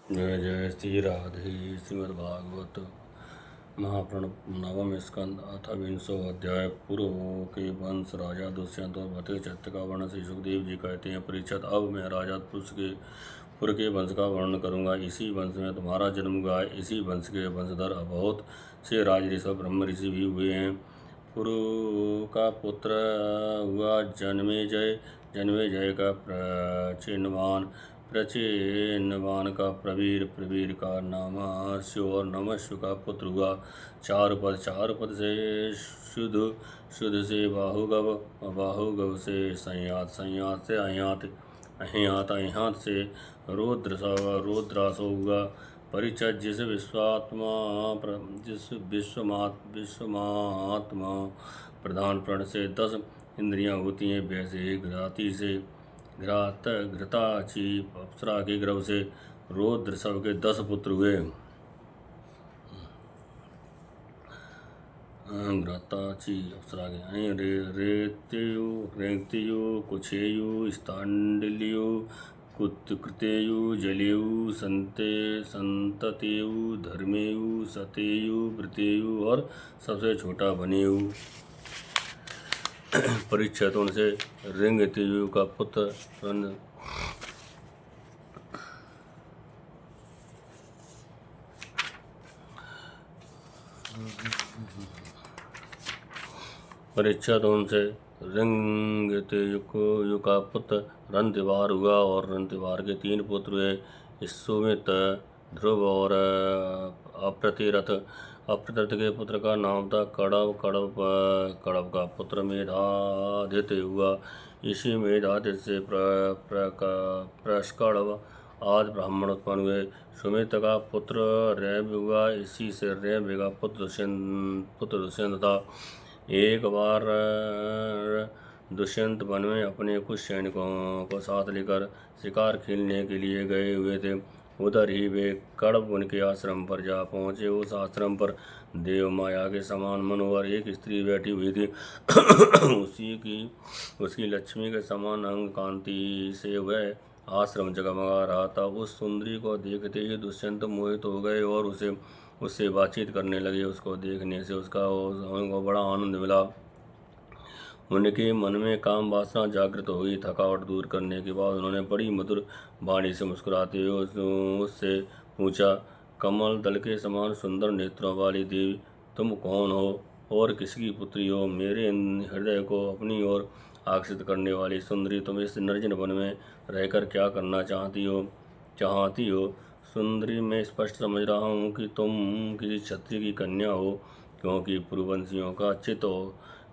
जय जय श्री राधे। श्रीमद्भागवत महाप्रणव स्कंद अथ विंशो अध्याय। पूर्व के वंश राजा दुष्यंत और भरत चरित्र का वर्णन श्री सुखदेव जी कहते हैं। परीक्षित, अब मैं राजा पुर के वंश का वर्णन करूंगा। इसी वंश में तुम्हारा जन्म हुआ है। इसी वंश के वंशधर बहुत से राज ऋषि और ब्रह्म ऋषि भी हुए हैं। पुरु का पुत्र हुआ जन्मेजय, जन्मेजय का प्रचिन्नवान का प्रवीर, प्रवीर का नमस्यु और नमस्यु का पुत्र हुआ चारुपद, चारुपद से शुद्ध, शुद्ध से बाहुगव, बाहुगव से संयात, संयात से अहियात, अहियात, अहियात से रुद्रासो हुआ परिचय। जिस विश्वमात्मा प्रधान प्रण से 10 इंद्रियां होती हैं, वैसे घ्राती से घृताची अप्सरा के गर्भ से रुद्रसव के 10 पुत्र हुए। घृताची अप्सरा के रेतयु कुछेयु स्थांडिल्यु कृतेयु जलेयु संततेयु धर्मेयु सतेयु वृतेयु और सबसे छोटा बनेयु। परीक्षित, उनसे रिंगतेयु का पुत्र परीक्षित उनसे रिंगतेयु का पुत्र रणतिवार हुआ और रणतिवार के 3 पुत्र हुए, सुमित, ध्रुव और अप्रतिरथ। अप्रतिरथ के पुत्र का नाम था कड़व, कड़व का पुत्र मेधादित्य हुआ। इसी मेधादित्य से प्रष्कड़व आदि ब्राह्मण उत्पन्न हुए। सुमित का पुत्र रैव हुआ। इसी से रैव का पुत्र दुष्यंत था। एक बार दुष्यंत वन में अपने कुछ सैनिकों को साथ लेकर शिकार खेलने के लिए गए हुए थे। उधर ही वे कड़व उनके आश्रम पर जा पहुँचे। उस आश्रम पर देव माया के समान मनोहर एक स्त्री बैठी हुई थी। उसकी लक्ष्मी के समान अंग कांति से वह आश्रम जगमगा रहा था। उस सुंदरी को देखते ही दुष्यंत मोहित हो गए और उससे बातचीत करने लगे। उसको देखने से उनको बड़ा आनंद मिला। उनके मन में काम वासना जागृत हुई। थकावट दूर करने के बाद उन्होंने बड़ी मधुर वाणी से मुस्कुराते हुए उससे पूछा, कमल दल के समान सुंदर नेत्रों वाली देवी, तुम कौन हो और किसकी पुत्री हो? मेरे हृदय को अपनी ओर आकर्षित करने वाली सुंदरी, तुम इस निर्जन वन में रहकर क्या करना चाहती हो? सुंदरी, मैं स्पष्ट समझ रहा हूँ कि तुम किसी क्षत्रिय की कन्या हो, क्योंकि पूर्ववंशियों का चित्त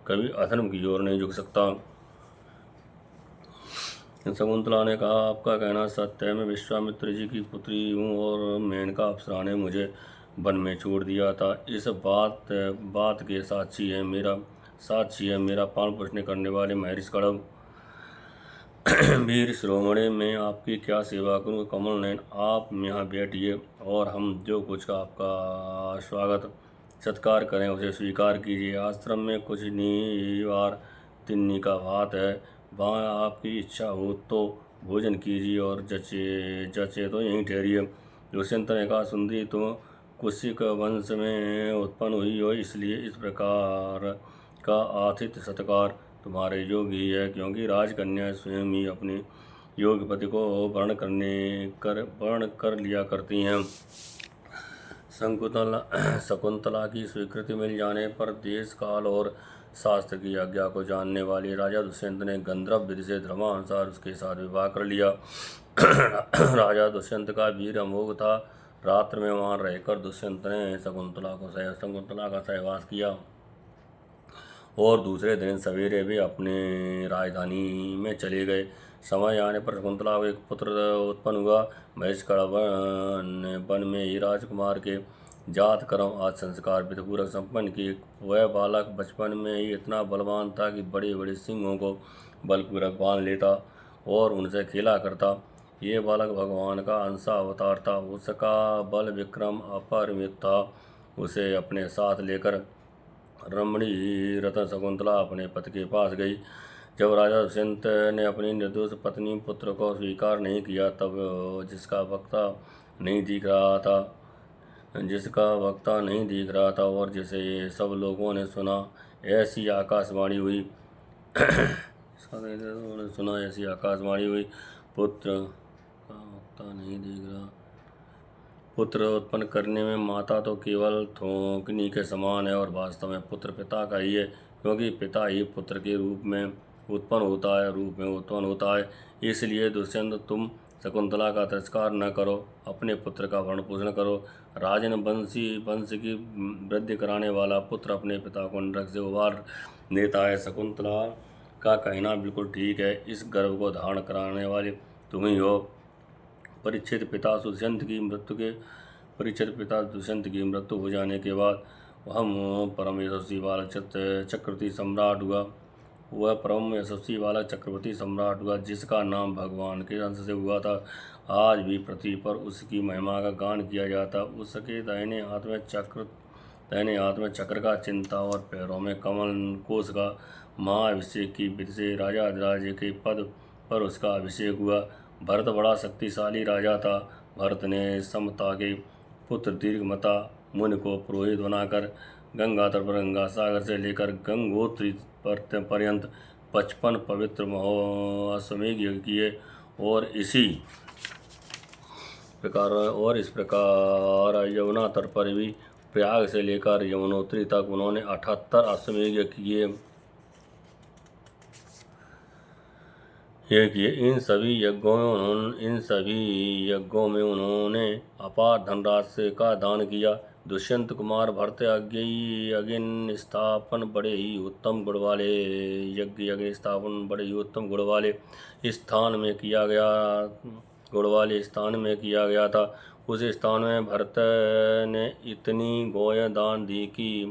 कभी अधर्म की ओर नहीं झुक सकता। शकुंतला ने कहा, आपका कहना सत्य है। मैं विश्वामित्र जी की पुत्री हूँ और मेनका अप्सरा ने मुझे वन में छोड़ दिया था। इस बात के साक्षी है मेरा पालन पोषण करने वाले महर्षि कड़व। वीर शिरोमणि, मैं आपकी क्या सेवा करूं? कमल नयन, आप यहाँ बैठिए और हम जो कुछ का आपका स्वागत सत्कार करें उसे स्वीकार कीजिए। आश्रम में कुछ नीवार तिन्नी का भात है, वहाँ आपकी इच्छा हो तो भोजन कीजिए और जचे तो यहीं ठहरिए। दुष्यंत ने कहा, सुंदरी, तुम कुशिक वंश में उत्पन्न हुई हो, इसलिए इस प्रकार का आतिथ्य सत्कार तुम्हारे योग्य ही है, क्योंकि राजकन्या स्वयं ही अपने योग्यपति को वर्ण कर लिया करती हैं। शकुंतला की स्वीकृति मिल जाने पर देश काल और शास्त्र की आज्ञा को जानने वाले राजा दुष्यंत ने गंधर्व विधि से धर्मानुसार उसके साथ विवाह कर लिया। राजा दुष्यंत का वीर अमोघ था। रात्र में वहां रहकर दुष्यंत ने शकुंतला का सहवास किया और दूसरे दिन सवेरे वे अपने राजधानी में चले गए। समय आने पर शकुंतला को एक पुत्र उत्पन्न हुआ। महेशकड़ वन में ही राजकुमार के जात कर्म आदि संस्कार विधिपूर्वक संपन्न किए। वह बालक बचपन में ही इतना बलवान था कि बड़े बड़े सिंहों को बलपूर्वक बांध लेता और उनसे खेला करता। ये बालक भगवान का अंशा अवतार था। उसका बल विक्रम अपरिमित था। उसे अपने साथ लेकर रमणी रतन शकुंतला अपने पति के पास गई। जब राजा दुष्यंत ने अपनी निर्दोष पत्नी पुत्र को स्वीकार नहीं किया, तब जिसका वक्ता नहीं दिख रहा था, जिसका वक्ता नहीं दिख रहा था, और जिसे ये सब लोगों ने सुना, ऐसी आकाशवाणी हुई। उन्होंने सुना, ऐसी आकाशवाणी हुई, पुत्र का वक्ता नहीं दिख रहा। पुत्र उत्पन्न करने में माता तो केवल थोकनी के समान है, और वास्तव में पुत्र पिता का ही है, क्योंकि पिता ही पुत्र के रूप में उत्पन्न होता है। इसलिए दुष्यंत, तुम शकुंतला का तिरस्कार न करो, अपने पुत्र का भरण पोषण करो। राजन, वंश की वृद्धि कराने वाला पुत्र अपने पिता को नरक से उबार देता है। शकुंतला का कहना बिल्कुल ठीक है, इस गर्भ को धारण कराने वाले तुम ही हो। परीक्षित पिता दुष्यंत की मृत्यु हो जाने के बाद वह परम यशस्वी बालक चक्रवर्ती सम्राट हुआ। वह परम यशस्वी बालक चक्रवर्ती सम्राट हुआ, जिसका नाम भगवान के अंश से हुआ था। आज भी पृथ्वी पर उसकी महिमा का गान किया जाता। उसके दाहिने हाथ में चक्र का चिन्ह और पैरों में कमल कोश का। महाअभिषेक की विधि से राजाधिराज के पद पर उसका अभिषेक हुआ। भरत बड़ा शक्तिशाली राजा था। भरत ने समता के पुत्र दीर्घमता मुनि को पुरोहित बनाकर गंगा तट पर गंगा सागर से लेकर गंगोत्री पर्यंत 55 पवित्र अश्वमेध यज्ञ किए, और इस प्रकार यमुना तट पर भी प्रयाग से लेकर यमुनोत्री तक उन्होंने 78 अश्वमेध यज्ञ किए। इन सभी यज्ञों में उन्होंने अपार धनराशि का दान किया। दुष्यंत कुमार भरत यज्ञ स्थापन बड़े ही उत्तम गुण वाले स्थान में किया गया था। उस स्थान में भरत ने इतनी गौएं दान दी थी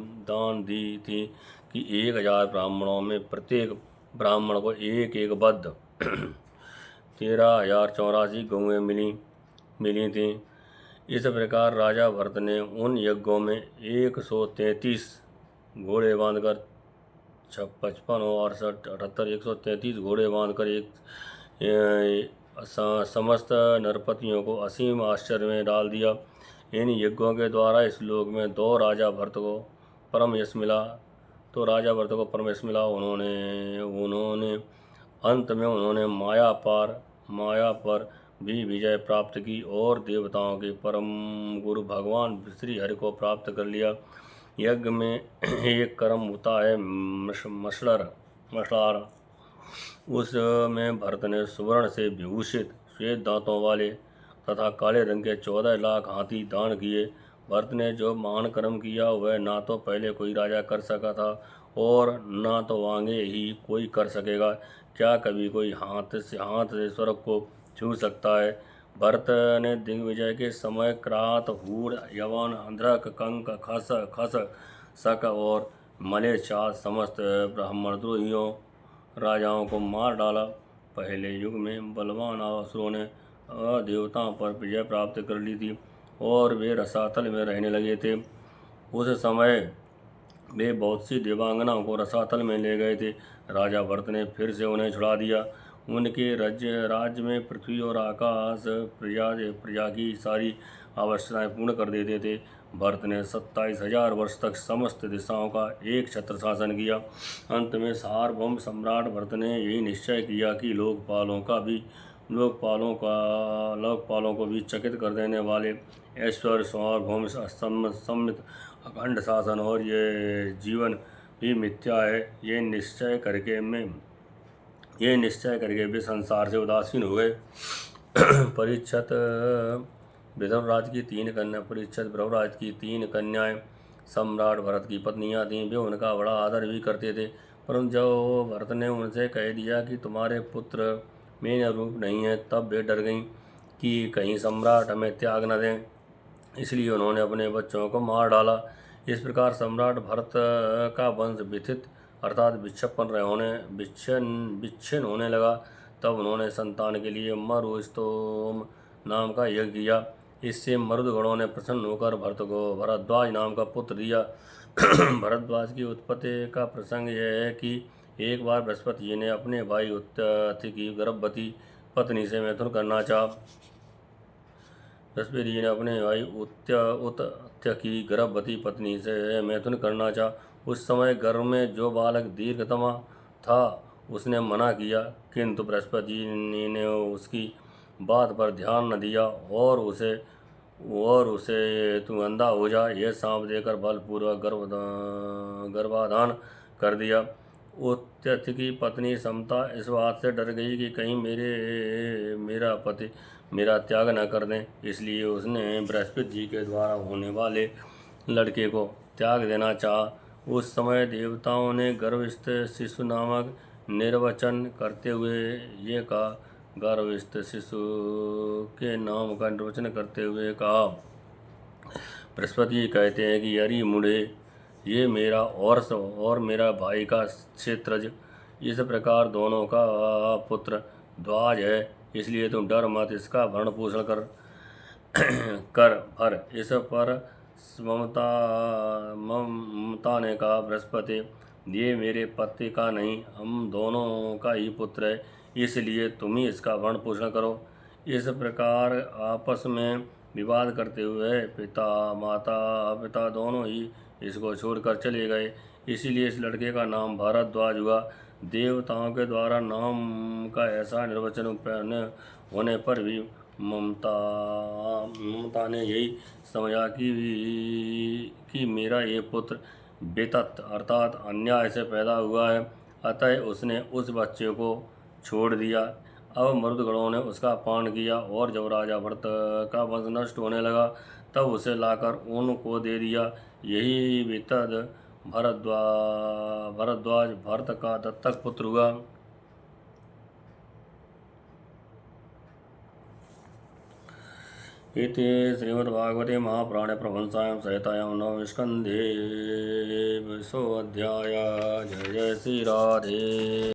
कि 1000 ब्राह्मणों में प्रत्येक ब्राह्मण को एक बद्ध 13,084 गौएं मिली थीं। इस प्रकार राजा भरत ने उन यज्ञों में 133 घोड़े बांधकर 55 और 78 133 घोड़े बांधकर समस्त नरपतियों को असीम आश्चर्य में डाल दिया। इन यज्ञों के द्वारा इस लोक में राजा भरत को परम यश मिला। उन्होंने अंत में माया पर भी विजय प्राप्त की और देवताओं के परम गुरु भगवान श्री हरि को प्राप्त कर लिया। यज्ञ में एक कर्म होता है मशलार। उसमें भरत ने सुवर्ण से विभूषित श्वेत दांतों वाले तथा काले रंग के 14 लाख हाथी दान किए। भरत ने जो महान कर्म किया वह ना तो पहले कोई राजा कर सका था और ना तो आगे ही कोई कर सकेगा। क्या कभी कोई हाथ से स्वर्ग को छू सकता है? भरत ने दिग्विजय के समय क्रात, हूण, यवन, अंधक, कंक, खस, शक और मलेच्छाद समस्त ब्राह्मणद्रोहियों राजाओं को मार डाला। पहले युग में बलवान असुरों ने देवताओं पर विजय प्राप्त कर ली थी और वे रसातल में रहने लगे थे। उस समय वे बहुत सी देवांगनाओं को रसातल में ले गए थे। राजा भरत ने फिर से उन्हें छुड़ा दिया। उनके राज्य में पृथ्वी और आकाश प्रजा की सारी आवश्यकताएं पूर्ण कर देते थे। भरत ने 27,000 वर्ष तक समस्त दिशाओं का एक छत्र शासन किया। अंत में सार्वभौम सम्राट भरत ने यही निश्चय किया कि लोकपालों को भी चकित कर देने वाले ऐश्वर्य, सार्वभौम, सम्मित, अखंड शासन और ये जीवन भी मिथ्या है। ये निश्चय करके वे संसार से उदासीन हो गए। परीक्षित भृगुराज की 3 कन्याएं सम्राट भरत की पत्नियां थीं। वे उनका बड़ा आदर भी करते थे, परंतु जब भरत ने उनसे कह दिया कि तुम्हारे पुत्र मेरे अनुरूप नहीं है, तब वे डर गईं कि कहीं सम्राट हमें त्याग न दें। इसलिए उन्होंने अपने बच्चों को मार डाला। इस प्रकार सम्राट भरत का वंश व्यथित अर्थात विच्छिन्न होने लगा। तब उन्होंने संतान के लिए मरुस्तोम नाम का यज्ञ किया। इससे मरुदगणों ने प्रसन्न होकर भरत को भरद्वाज नाम का पुत्र दिया। भरद्वाज की उत्पत्ति का प्रसंग यह है कि एक बार बृहस्पति जी ने अपने भाई उत्ति की गर्भवती पत्नी से मैथुन करना चाहा। बृहस्पति जी ने अपने भाई उत्त्य की गर्भवती पत्नी से मैथुन करना चाहा। उस समय गर्भ में जो बालक दीर्घतमा था उसने मना किया, किंतु बृहस्पति जी ने उसकी बात पर ध्यान न दिया और उसे तू अंधा हो जा यह सांप देकर बलपूर्वक गर्भाधान कर दिया। उत्त्य की पत्नी समता इस बात से डर गई कि कहीं मेरा पति मेरा त्याग न कर दें, इसलिए उसने बृहस्पति जी के द्वारा होने वाले लड़के को त्याग देना चाहा। उस समय देवताओं ने गर्भस्थ शिशु नामक निर्वचन करते हुए ये कहा, गर्भस्थ शिशु के नाम का निर्वचन करते हुए कहा, बृहस्पति जी कहते हैं कि अरे मुड़े, ये मेरा और मेरा भाई का क्षेत्रज इस प्रकार दोनों का पुत्र ध्वज है, इसलिए तुम डर मत, इसका भरण पोषण कर भर। इस पर ममता ने कहा, बृहस्पति ये मेरे पति का नहीं, हम दोनों का ही पुत्र है, इसलिए तुम ही इसका भरण पोषण करो। इस प्रकार आपस में विवाद करते हुए पिता दोनों ही इसको छोड़कर चले गए, इसीलिए इस लड़के का नाम भारद्वाज हुआ। देवताओं के द्वारा नाम का ऐसा निर्वचन होने पर भी ममता ने यही समझा कि मेरा ये पुत्र बेतत अर्थात अन्याय से पैदा हुआ है, अतः उसने उस बच्चे को छोड़ दिया। अब मरुदगणों ने उसका अपमान किया और जब राजा भरत का वंश नष्ट होने लगा तब उसे लाकर उनको दे दिया। यही बेतद भरद्वाज भरत का दत्तक पुत्र हुआ। इति श्रीमद्भागवते महापुराणे प्रभंसायां संहितायां नवमे स्कन्धे 20 अध्याय। जय जय श्री राधे।